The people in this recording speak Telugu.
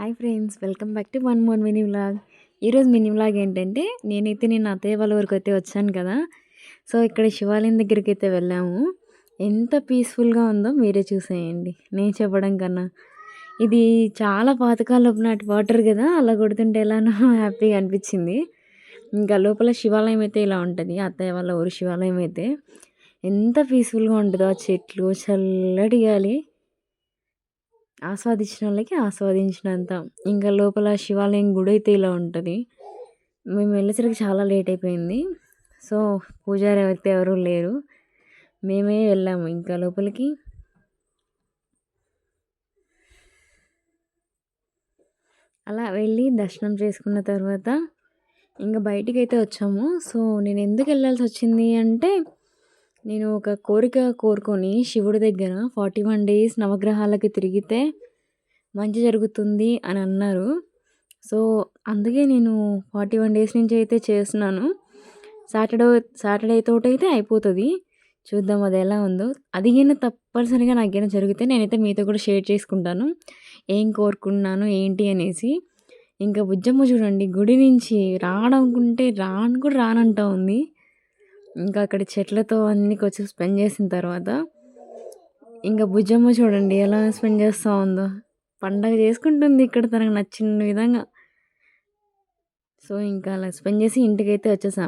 Hi friends, welcome back to one more mini vlog. ఈరోజు మినీ వ్లాగ్ ఏంటంటే నేను అత్తయ్య వాళ్ళ ఊరికి అయితే వచ్చాను కదా. సో ఇక్కడ శివాలయం దగ్గరికి అయితే వెళ్ళాము. ఎంత పీస్ఫుల్గా ఉందో మీరే చూసేయండి, నేను చెప్పడం కన్నా. ఇది చాలా పాతకాలపు నాటి వాటర్ కదా, అలా కొడుతుంటే ఎలానో హ్యాపీగా అనిపించింది. ఇంకా లోపల శివాలయం అయితే ఇలా ఉంటుంది. అత్తయ్య వాళ్ళ ఊరు శివాలయం అయితే ఎంత పీస్ఫుల్గా ఉంటుందో, ఆ చెట్లు, చల్లటి గాలి ఆస్వాదించిన వాళ్ళకి ఆస్వాదించినంత. ఇంకా లోపల శివాలయం గుడి అయితే ఇలా ఉంటుంది. మేము వెళ్ళేసరికి చాలా లేట్ అయిపోయింది. సో పూజారి అయితే ఎవరు లేరు, మేమే వెళ్ళాము ఇంకా లోపలికి. అలా వెళ్ళి దర్శనం చేసుకున్న తర్వాత ఇంకా బయటికి అయితే వచ్చాము. సో నేను ఎందుకు వెళ్ళాల్సి వచ్చింది అంటే, నేను ఒక కోరిక కోరుకొని శివుడి దగ్గర 41 డేస్ నవగ్రహాలకి తిరిగితే మంచి జరుగుతుంది అని అన్నారు. సో అందుకే నేను 41 డేస్ నుంచి అయితే చేస్తున్నాను. సాటర్డే తోటైతే అయిపోతుంది. చూద్దాం అది ఎలా ఉందో. అది గిన తప్పనిసరిగా నాకేమైనా జరిగితే నేనైతే మీతో కూడా షేర్ చేసుకుంటాను, ఏం కోరుకున్నాను ఏంటి అనేసి. ఇంకా బుజ్జమ్మ చూడండి, గుడి నుంచి రానుకుంటే రాను కూడా రానంటా ఉంది. ఇంకా అక్కడ చెట్లతో అన్ని కొంచెం స్పెండ్ చేసిన తర్వాత ఇంకా బుజ్జమ్మ చూడండి ఎలా స్పెండ్ చేస్తూ ఉందో. పండగ చేసుకుంటుంది ఇక్కడ తనకు నచ్చిన విధంగా. సో ఇంకా అలా స్పెండ్ చేసి ఇంటికైతే వచ్చేసాం.